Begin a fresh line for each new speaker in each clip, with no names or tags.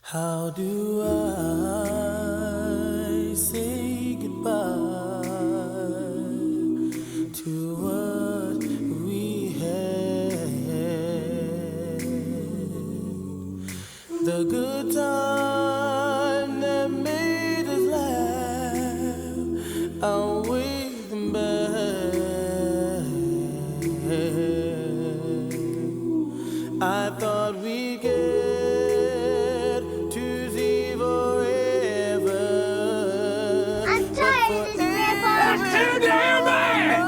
How do I say goodbye to what we had? The good time that made us laugh, outweigh them bad. I thought we'd get to see forever.
I'm tired of this, Grandpa.
That's too damn bad!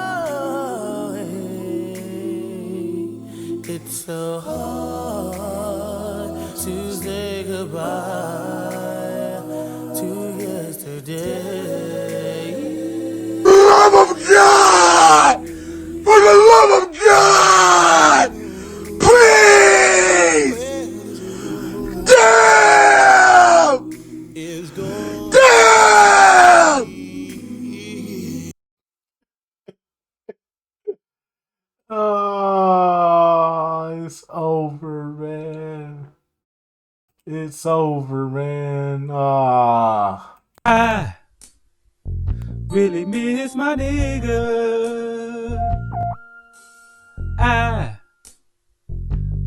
It's so hard to say goodbye to yesterday.
Love of God! For the love of God! Please! Damn!
Is gone.
Damn!
Oh, it's over, man. It's over, man. Ah.
I really miss my nigga. I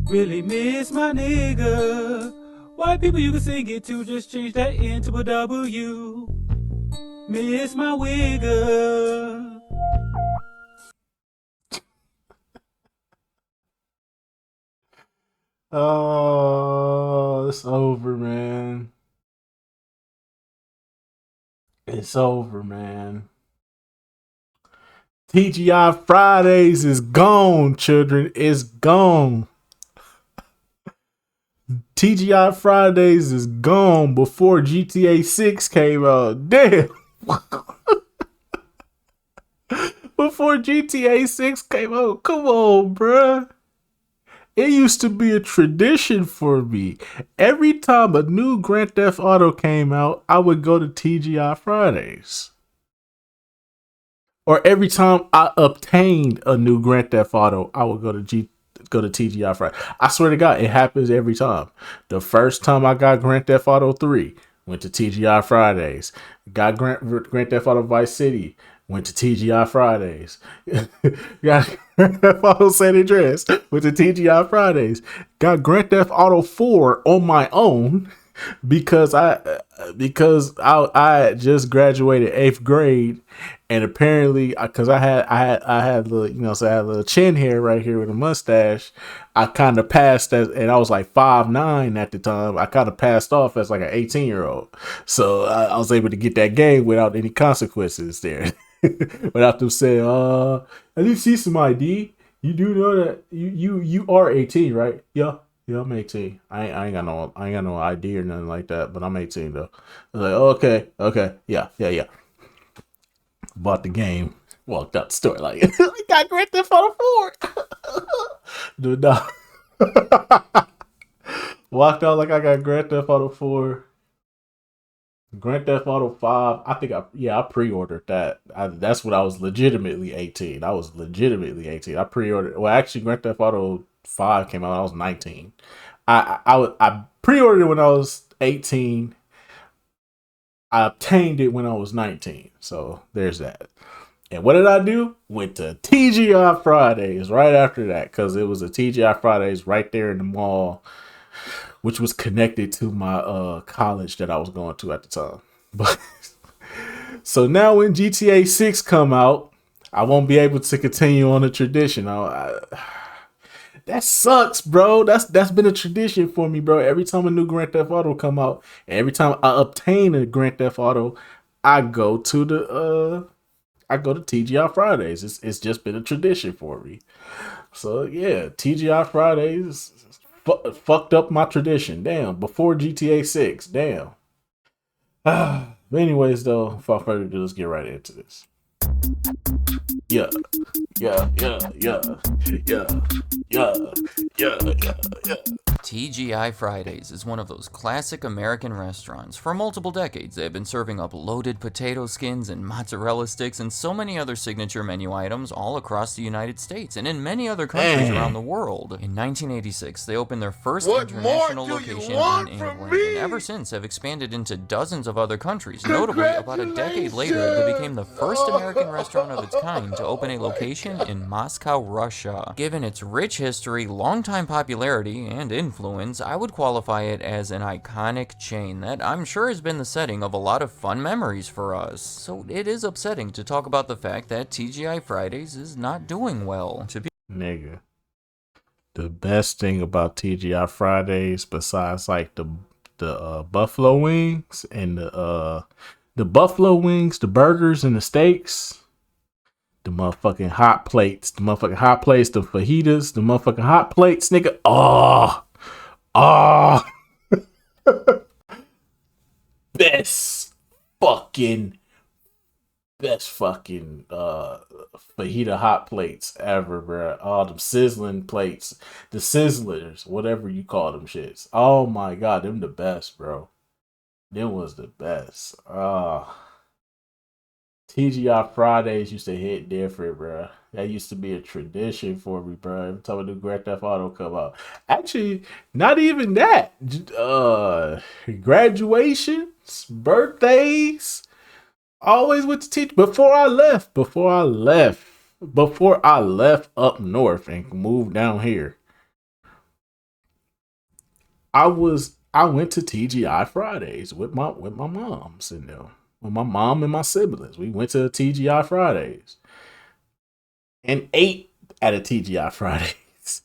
really miss my nigga. White people you can sing it to, just change that into a W. Miss my wigger.
Oh, it's over, man. It's over, man. TGI Fridays is gone, children. It's gone. TGI Fridays is gone before GTA 6 came out. Damn. Before GTA 6 came out. Come on, bruh. It used to be a tradition for me. Every time a new Grand Theft Auto came out, I would go to TGI Fridays. Or every time I obtained a new Grand Theft Auto, I would go to TGI Fridays. I swear to God, it happens every time. The first time I got Grand Theft Auto 3, went to TGI Fridays. Got Grand Theft Auto Vice City, went to TGI Fridays. Got Grand Theft Auto San Andreas, went to TGI Fridays. Got Grand Theft Auto 4 on my own because I had just graduated 8th grade, and apparently because I had little, so I had a little chin hair right here with a mustache. I kind of passed that, and I was like 5'9" at the time. I kind of passed off as like an 18-year-old, so I was able to get that game without any consequences there. Without them saying, "I didn't see some ID." You do know that you are 18, right? Yeah, I'm 18. I ain't got no ID or nothing like that, but I'm 18 though. I was like, okay, yeah. Bought the game, walked out the store like, I got Grand Theft Auto 4. Dude, no. Walked out like I got Grand Theft Auto 4. Grand Theft Auto 5, I think I pre-ordered that. That's when I was legitimately 18. I was legitimately 18. I pre-ordered, well, actually Grand Theft Auto 5 came out when I was 19. I pre-ordered it when I was 18. I obtained it when I was 19. So there's that. And what did I do? Went to TGI Fridays right after that, because it was a TGI Fridays right there in the mall, which was connected to my college that I was going to at the time. But so now when GTA 6 come out, I won't be able to continue on the tradition. That sucks, bro. That's been a tradition for me, bro. Every time a new Grand Theft Auto come out, and every time I obtain a Grand Theft Auto, I go to TGI Fridays. It's just been a tradition for me. So yeah, TGI Fridays fucked up my tradition. Damn, before GTA 6. Damn. But anyways, though, without further ado, let's get right into this. Yeah.
TGI Fridays is one of those classic American restaurants. For multiple decades, they have been serving up loaded potato skins and mozzarella sticks and so many other signature menu items all across the United States and in many other countries around the world. In 1986, they opened their first international location in England, and ever since have expanded into dozens of other countries. Notably, about a decade later, they became the first American restaurant of its kind to open a location in Moscow, Russia. Given its rich history, longtime popularity, and influence, I would qualify it as an iconic chain that I'm sure has been the setting of a lot of fun memories for us. So it is upsetting to talk about the fact that TGI Fridays is not doing well.
Nigga, the best thing about TGI Fridays, besides like the buffalo wings and the buffalo wings, the burgers and the steaks, the motherfucking hot plates, the fajitas, the motherfucking hot plates, nigga. Best fucking fajita hot plates ever, bro. All them sizzling plates, the sizzlers, whatever you call them shits. Oh my god, them the best, bro. Them was the best. TGI Fridays used to hit different, bro. That used to be a tradition for me, bro. Every time a new Grand Theft Auto come out. Actually, not even that. Graduations, birthdays. Always went to teach. Before I left up north and moved down here, I went to TGI Fridays with my moms and them. With my mom and my siblings. We went to TGI Fridays and ate at a TGI Fridays.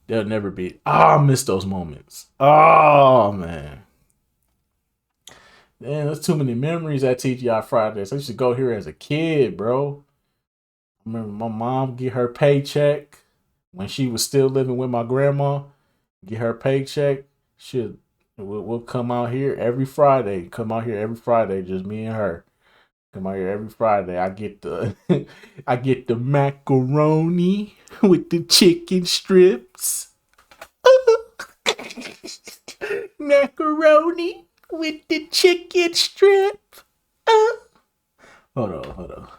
They'll never be. I miss those moments. Oh man. Man, there's too many memories at TGI Fridays. I used to go here as a kid, bro. I remember my mom get her paycheck when she was still living with my grandma. Get her paycheck. We'll come out here every Friday. Just me and her. Come out here every Friday. I get the macaroni with the chicken strips. Macaroni with the chicken strip. Hold on.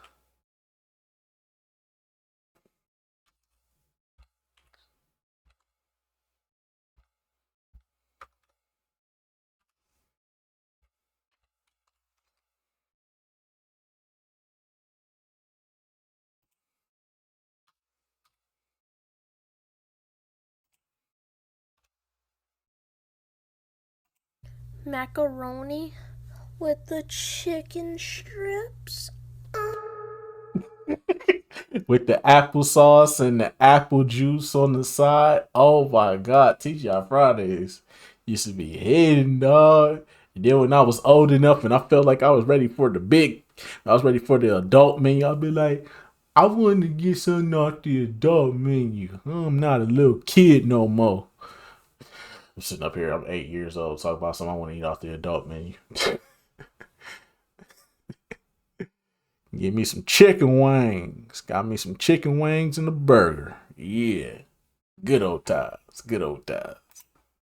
Macaroni with the chicken strips.
With the applesauce and the apple juice on the side. Oh my god, TGI Fridays used to be hidden, dog. And then when I was old enough and I felt like I was ready for the adult menu, I'd be like, I want to get something off the adult menu. I'm not a little kid no more. I'm sitting up here, I'm 8 years old, talking about something I want to eat off the adult menu. Give me some chicken wings. Got me some chicken wings and a burger. Yeah. Good old times.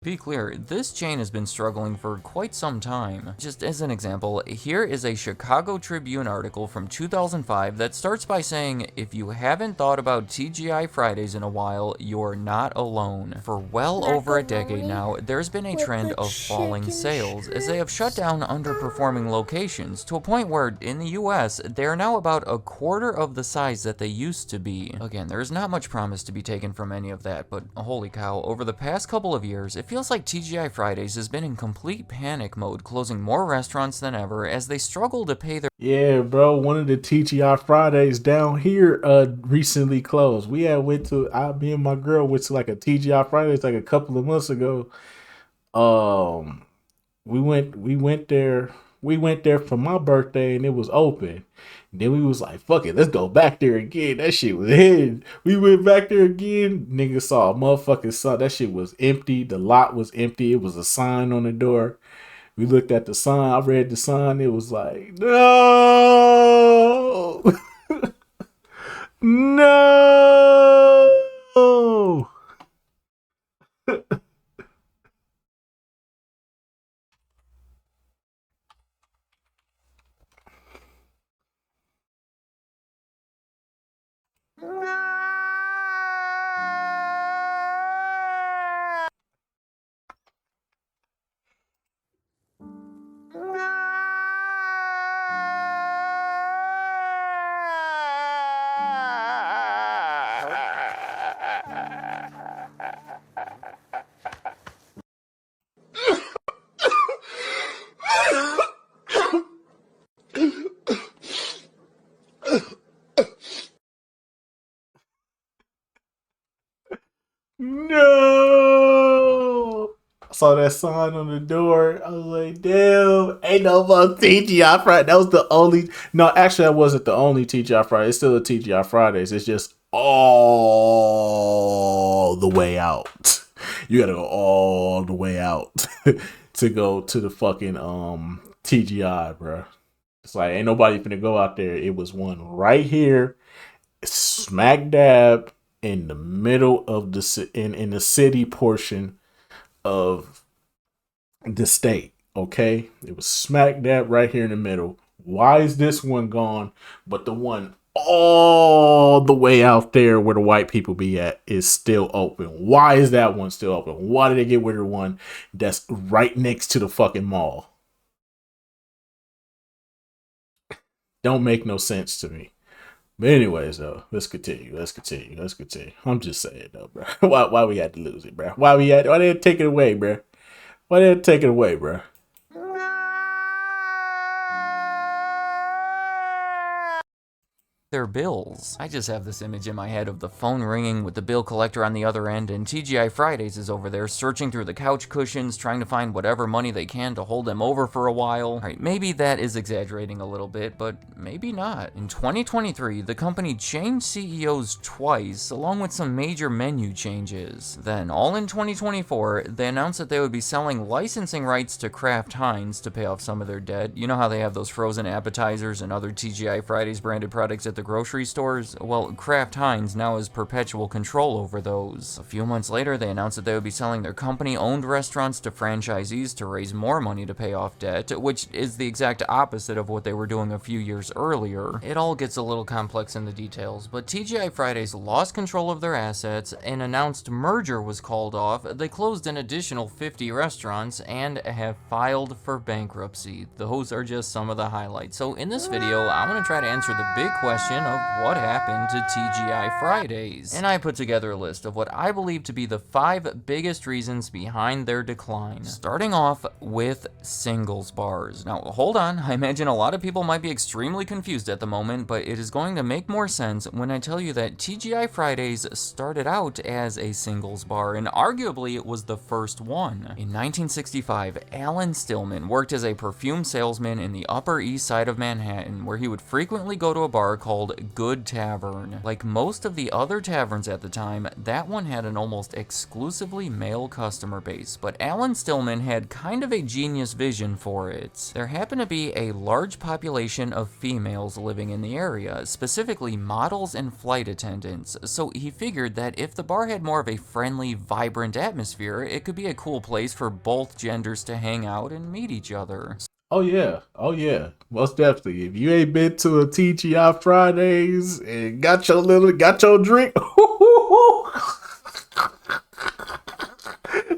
Be clear, this chain has been struggling for quite some time. Just as an example, here is a Chicago Tribune article from 2005 that starts by saying, if you haven't thought about TGI Fridays in a while, you're not alone. For well over a decade now, there's been a trend of falling sales, as they have shut down underperforming locations, to a point where, in the US, they are now about a quarter of the size that they used to be. Again, there is not much promise to be taken from any of that, but holy cow, over the past couple of years, it feels like TGI Fridays has been in complete panic mode, closing more restaurants than ever as they struggle to pay their...
Yeah, bro, one of the TGI Fridays down here recently closed. Me and my girl went to like a TGI Fridays like a couple of months ago. We went there for my birthday and it was open. Then we was like, fuck it, let's go back there again. That shit was hidden. We went back there again. Nigga saw a motherfucking sign. That shit was empty. The lot was empty. It was a sign on the door. We looked at the sign. I read the sign. It was like, no. No. No. I saw that sign on the door. I was like, damn, ain't no more TGI Friday. That was the only. No, actually, that wasn't the only TGI Friday. It's still a TGI Fridays. It's just all the way out. You gotta go all the way out to go to the fucking TGI, bro. It's like ain't nobody finna go out there. It was one right here, smack dab in the middle of in the city portion of the state. Okay, it was smack dab right here in the middle. Why is this one gone, but the one all the way out there where the white people be at is still open? Why is that one still open? Why did they get rid of the one that's right next to the fucking mall? Don't make no sense to me. But anyways, though, let's continue. I'm just saying, though, bro. Why we had to lose it, bro? Why they take it away, bro? Why they take it away, bro?
Their bills. I just have this image in my head of the phone ringing with the bill collector on the other end, and TGI Fridays is over there searching through the couch cushions, trying to find whatever money they can to hold them over for a while. Alright, maybe that is exaggerating a little bit, but maybe not. In 2023, the company changed CEOs twice, along with some major menu changes. Then, all in 2024, they announced that they would be selling licensing rights to Kraft Heinz to pay off some of their debt. You know how they have those frozen appetizers and other TGI Fridays branded products at the grocery stores? Well, Kraft Heinz now has perpetual control over those. A few months later, they announced that they would be selling their company-owned restaurants to franchisees to raise more money to pay off debt, which is the exact opposite of what they were doing a few years earlier. It all gets a little complex in the details, but TGI Fridays lost control of their assets, an announced merger was called off, they closed an additional 50 restaurants, and have filed for bankruptcy. Those are just some of the highlights. So in this video, I'm going to try to answer the big question of what happened to TGI Fridays. And I put together a list of what I believe to be the 5 biggest reasons behind their decline. Starting off with singles bars. Now, hold on, I imagine a lot of people might be extremely confused at the moment, but it is going to make more sense when I tell you that TGI Fridays started out as a singles bar, and arguably it was the first one. In 1965, Alan Stillman worked as a perfume salesman in the Upper East Side of Manhattan, where he would frequently go to a bar called Good Tavern. Like most of the other taverns at the time, that one had an almost exclusively male customer base, but Alan Stillman had kind of a genius vision for it. There happened to be a large population of females living in the area, specifically models and flight attendants, so he figured that if the bar had more of a friendly, vibrant atmosphere, it could be a cool place for both genders to hang out and meet each other.
Oh yeah, most definitely. If you ain't been to a TGI Fridays and got your drink,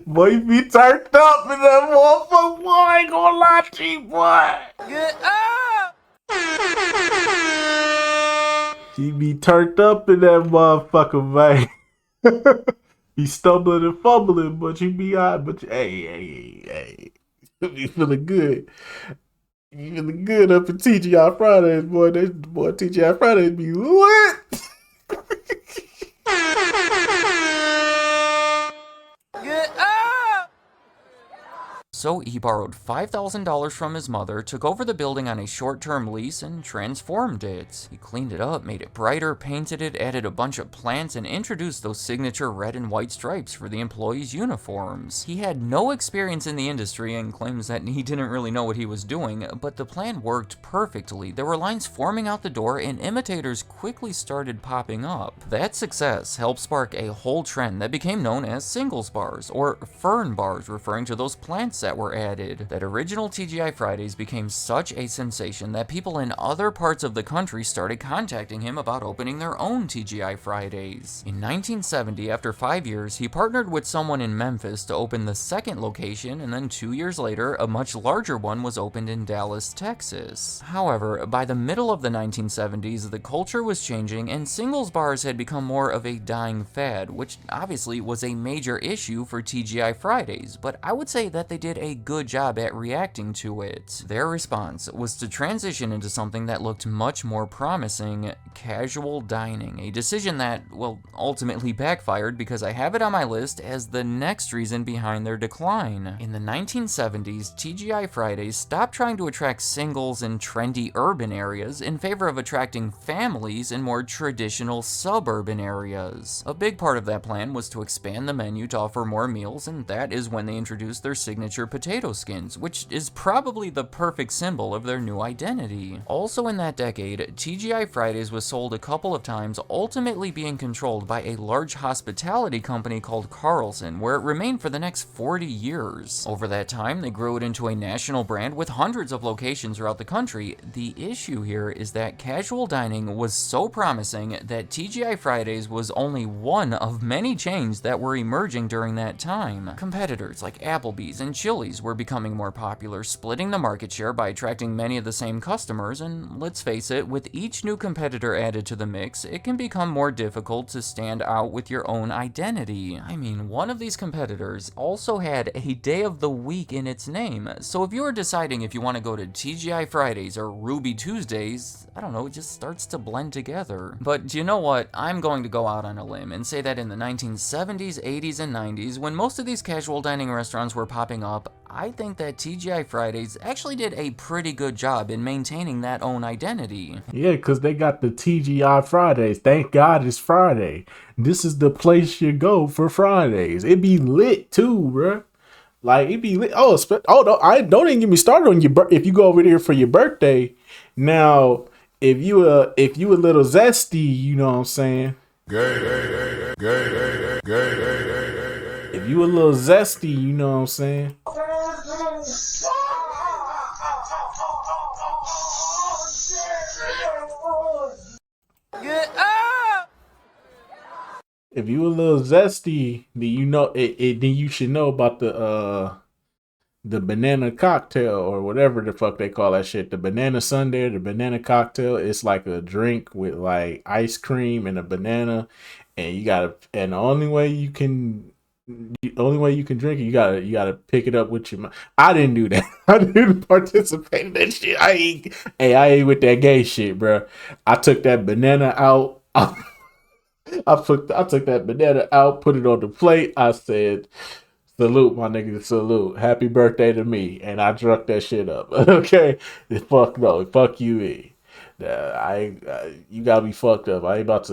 boy, you be turned up in that motherfucker. Boy, I ain't gonna lie to you, boy.
Get up!
You be turned up in that motherfucker, man. Be stumbling and fumbling, but you be alright. But hey. You feeling good. You feeling good up in TGI Fridays, boy. TGI Fridays be lit.
Get up!
So he borrowed $5,000 from his mother, took over the building on a short-term lease, and transformed it. He cleaned it up, made it brighter, painted it, added a bunch of plants, and introduced those signature red and white stripes for the employees' uniforms. He had no experience in the industry and claims that he didn't really know what he was doing, but the plan worked perfectly. There were lines forming out the door, and imitators quickly started popping up. That success helped spark a whole trend that became known as singles bars, or fern bars, referring to those plants that were added. That original TGI Fridays became such a sensation that people in other parts of the country started contacting him about opening their own TGI Fridays. In 1970, after 5 years, he partnered with someone in Memphis to open the second location, and then 2 years later, a much larger one was opened in Dallas, Texas. However, by the middle of the 1970s, the culture was changing and singles bars had become more of a dying fad, which obviously was a major issue for TGI Fridays, but I would say that they did a good job at reacting to it. Their response was to transition into something that looked much more promising: casual dining, a decision that, well, ultimately backfired because I have it on my list as the next reason behind their decline. In the 1970s, TGI Fridays stopped trying to attract singles in trendy urban areas in favor of attracting families in more traditional suburban areas. A big part of that plan was to expand the menu to offer more meals, and that is when they introduced their signature potato skins, which is probably the perfect symbol of their new identity. Also in that decade, TGI Fridays was sold a couple of times, ultimately being controlled by a large hospitality company called Carlson, where it remained for the next 40 years. Over that time, they grew it into a national brand with hundreds of locations throughout the country. The issue here is that casual dining was so promising that TGI Fridays was only one of many chains that were emerging during that time. Competitors like Applebee's and Chili's were becoming more popular, splitting the market share by attracting many of the same customers, and let's face it, with each new competitor added to the mix, it can become more difficult to stand out with your own identity. I mean, one of these competitors also had a day of the week in its name, so if you are deciding if you want to go to TGI Fridays or Ruby Tuesdays, I don't know, it just starts to blend together. But do you know what? I'm going to go out on a limb and say that in the 1970s, 80s, and 90s, when most of these casual dining restaurants were popping up, I think that TGI Fridays actually did a pretty good job in maintaining that own identity.
Yeah, because they got the TGI Fridays. Thank God it's Friday. This is the place you go for Fridays. It be lit too, bruh. Like, it be lit. Oh, no, don't even get me started on your if you go over there for your birthday. Now, if you a little zesty, you know what I'm saying? If you a little zesty, you know what I'm saying? If you a little zesty, then you know it. Then you should know about the banana cocktail or whatever the fuck they call that shit. The banana sundae, the banana cocktail. It's like a drink with like ice cream and a banana, and the only way you can drink it, you gotta pick it up with your mouth. I didn't do that. I didn't participate in that shit. I ain't with that gay shit, bro. I took that banana out. I took that banana out, put it on the plate. I said, "Salute, my nigga, salute. Happy birthday to me." And I drunk that shit up. Okay? Fuck no. Fuck you, E. You gotta be fucked up. I ain't about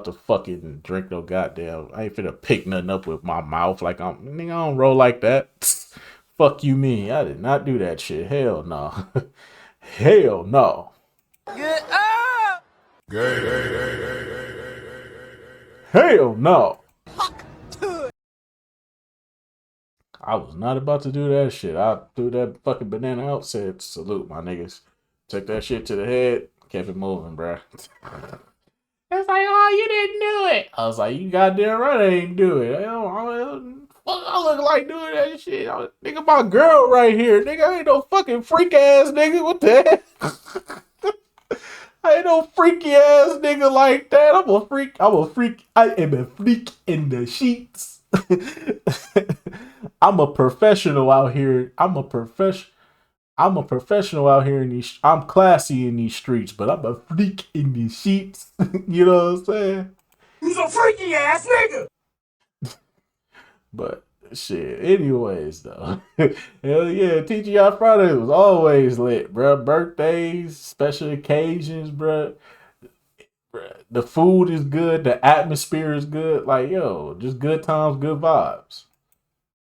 to fucking drink no goddamn. I ain't finna pick nothing up with my mouth like nigga, I don't roll like that. Fuck you, me. I did not do that shit. Hell no. Hell no.
Get up!
Hell no. I was not about to do that shit. I threw that fucking banana out, said, "Salute, my niggas." Took that shit to the head, kept it moving, bruh. It's like, "Oh, you didn't do it." I was like, "You goddamn right I ain't do it. I look like doing that shit. Nigga, my girl right here. Nigga, I ain't no fucking freak ass nigga. What the heck?" I ain't no freaky ass nigga like that. I'm a freak. I am a freak in the sheets. I'm a professional out here. I'm a professional out here in these. I'm classy in these streets, but I'm a freak in these sheets. You know what I'm saying?
You's a freaky ass nigga!
But shit, anyways though. Hell yeah, TGI Friday was always lit, bruh. Birthdays, special occasions, bruh. The food is good, the atmosphere is good. Like, yo, just good times, good vibes.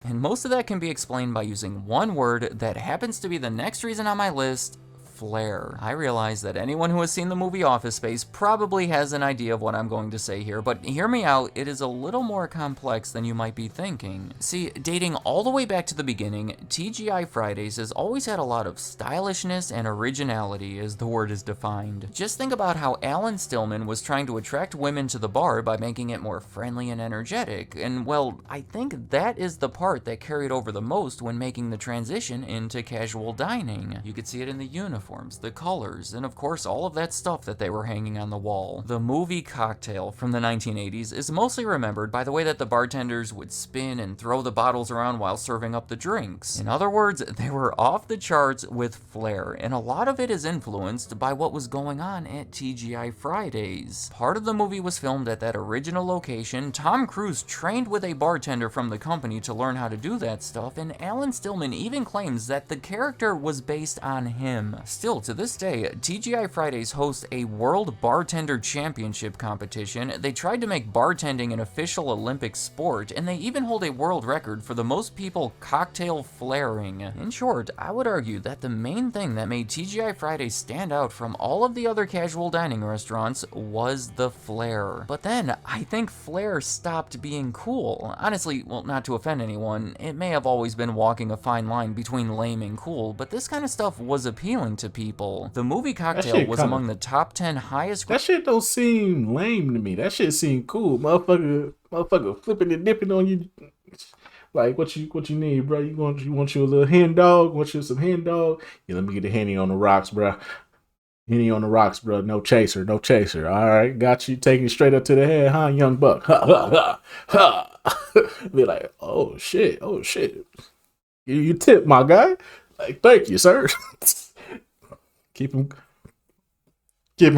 And most of that can be explained by using one word that happens to be the next reason on my list: flair. I realize that anyone who has seen the movie Office Space probably has an idea of what I'm going to say here, but hear me out, it is a little more complex than you might be thinking. See, dating all the way back to the beginning, TGI Fridays has always had a lot of stylishness and originality, as the word is defined. Just think about how Alan Stillman was trying to attract women to the bar by making it more friendly and energetic, and well, I think that is the part that carried over the most when making the transition into casual dining. You could see it in the uniform, uniforms, the colors, and of course all of that stuff that they were hanging on the wall. The movie Cocktail from the 1980s is mostly remembered by the way that the bartenders would spin and throw the bottles around while serving up the drinks. In other words, they were off the charts with flair, and a lot of it is influenced by what was going on at TGI Fridays. Part of the movie was filmed at that original location. Tom Cruise trained with a bartender from the company to learn how to do that stuff, and Alan Stillman even claims that the character was based on him. Still, to this day, TGI Fridays hosts a World Bartender Championship competition. They tried to make bartending an official Olympic sport, and they even hold a world record for the most people cocktail flaring. In short, I would argue that the main thing that made TGI Fridays stand out from all of the other casual dining restaurants was the flair. But then, I think flair stopped being cool. Honestly, well, not to offend anyone, it may have always been walking a fine line between lame and cool, but this kind of stuff was appealing to people. The movie Cocktail was among the top 10 highest...
That shit don't seem lame to me. That shit seem cool. Motherfucker flipping and dipping on you. Like, what you need, bro? You want you a little hen dog? Want you some hen dog? Yeah, let me get the Henny on the rocks, bro. Henny on the rocks, bro. No chaser, no chaser. All right, got you. Taking it straight up to the head, huh, young buck? Ha, ha, ha, ha. Be like, oh, shit. You tip, my guy. Like, thank you, sir. Keep him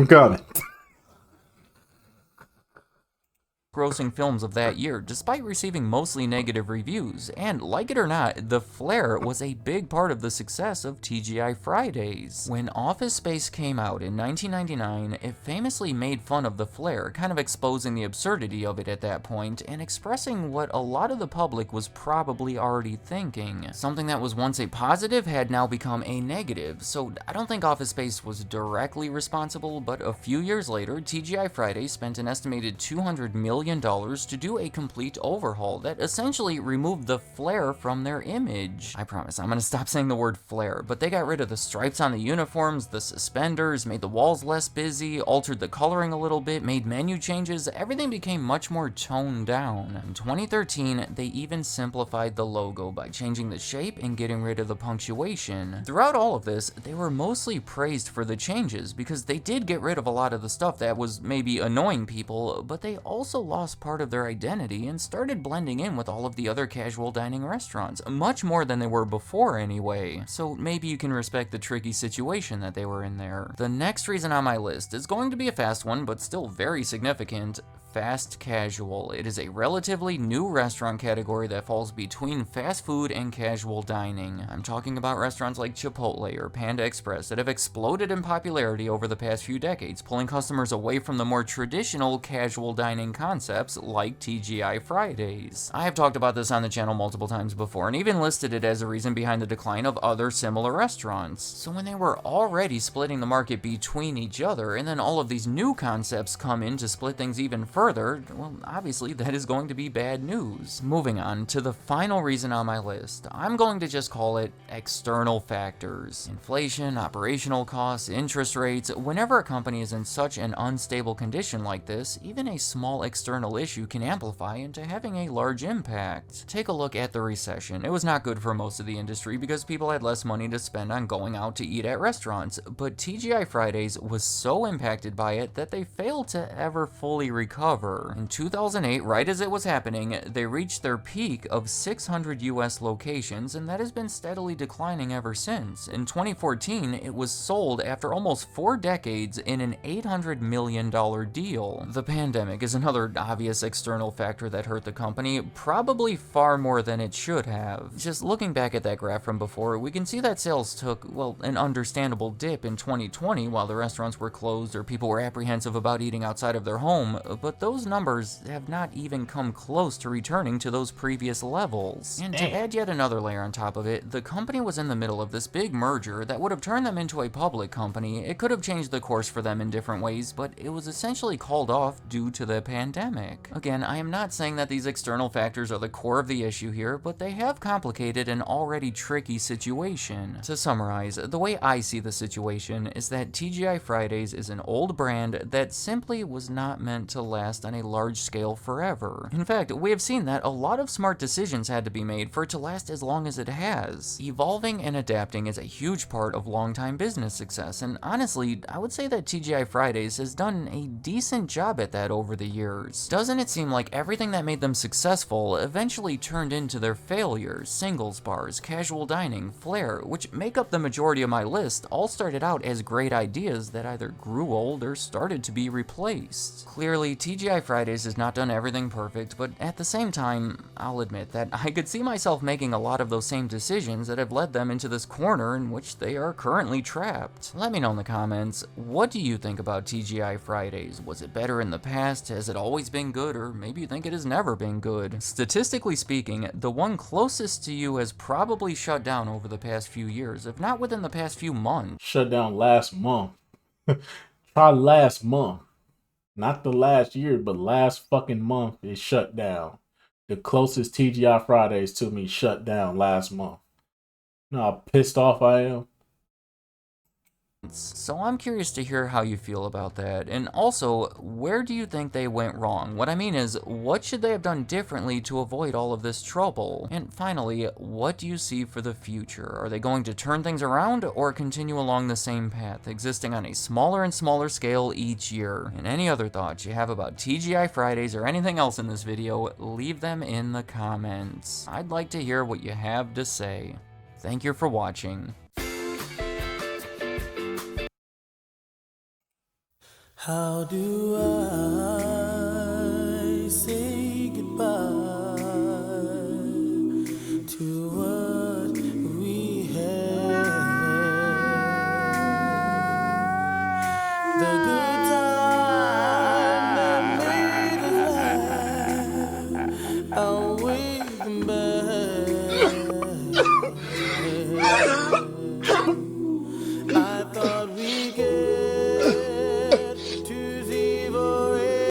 coming.
grossing films of that year, despite receiving mostly negative reviews, and like it or not, the flair was a big part of the success of TGI Fridays. When Office Space came out in 1999, it famously made fun of the flair, kind of exposing the absurdity of it at that point, and expressing what a lot of the public was probably already thinking. Something that was once a positive had now become a negative, so I don't think Office Space was directly responsible, but a few years later, TGI Fridays spent an estimated $200 million to do a complete overhaul that essentially removed the flair from their image. I promise, I'm gonna stop saying the word flair, but they got rid of the stripes on the uniforms, the suspenders, made the walls less busy, altered the coloring a little bit, made menu changes, everything became much more toned down. In 2013, they even simplified the logo by changing the shape and getting rid of the punctuation. Throughout all of this, they were mostly praised for the changes because they did get rid of a lot of the stuff that was maybe annoying people, but they also lost part of their identity and started blending in with all of the other casual dining restaurants, much more than they were before anyway. So maybe you can respect the tricky situation that they were in there. The next reason on my list is going to be a fast one, but still very significant. Fast casual. It is a relatively new restaurant category that falls between fast food and casual dining. I'm talking about restaurants like Chipotle or Panda Express that have exploded in popularity over the past few decades, pulling customers away from the more traditional casual dining concepts like TGI Fridays. I have talked about this on the channel multiple times before and even listed it as a reason behind the decline of other similar restaurants. So when they were already splitting the market between each other, and then all of these new concepts come in to split things even further, well, obviously that is going to be bad news. Moving on to the final reason on my list, I'm going to just call it external factors. Inflation, operational costs, interest rates. Whenever a company is in such an unstable condition like this, even a small external issue can amplify into having a large impact. Take a look at the recession. It was not good for most of the industry because people had less money to spend on going out to eat at restaurants, but TGI Fridays was so impacted by it that they failed to ever fully recover. In 2008, right as it was happening, they reached their peak of 600 US locations, and that has been steadily declining ever since. In 2014, it was sold after almost 4 decades in an $800 million deal. The pandemic is another obvious external factor that hurt the company, probably far more than it should have. Just looking back at that graph from before, we can see that sales took, well, an understandable dip in 2020 while the restaurants were closed or people were apprehensive about eating outside of their home, but those numbers have not even come close to returning to those previous levels. And to add yet another layer on top of it, the company was in the middle of this big merger that would have turned them into a public company. It could have changed the course for them in different ways, but it was essentially called off due to the pandemic. Again, I am not saying that these external factors are the core of the issue here, but they have complicated an already tricky situation. To summarize, the way I see the situation is that TGI Fridays is an old brand that simply was not meant to last last on a large scale forever. In fact, we have seen that a lot of smart decisions had to be made for it to last as long as it has. Evolving and adapting is a huge part of long-time business success, and honestly, I would say that TGI Fridays has done a decent job at that over the years. Doesn't it seem like everything that made them successful eventually turned into their failures? Singles bars, casual dining, flair, which make up the majority of my list, all started out as great ideas that either grew old or started to be replaced. Clearly, TGI Fridays has not done everything perfect, but at the same time, I'll admit that I could see myself making a lot of those same decisions that have led them into this corner in which they are currently trapped. Let me know in the comments, what do you think about TGI Fridays? Was it better in the past? Has it always been good? Or maybe you think it has never been good? Statistically speaking, the one closest to you has probably shut down over the past few years, if not within the past few months.
Shut down last month. Try last month. Not the last year, but last fucking month it shut down. The closest TGI Fridays to me shut down last month. You know how pissed off I am?
So I'm curious to hear how you feel about that, and also, where do you think they went wrong? What I mean is, what should they have done differently to avoid all of this trouble? And finally, what do you see for the future? Are they going to turn things around, or continue along the same path, existing on a smaller and smaller scale each year? And any other thoughts you have about TGI Fridays or anything else in this video, leave them in the comments. I'd like to hear what you have to say. Thank you for watching.
How do I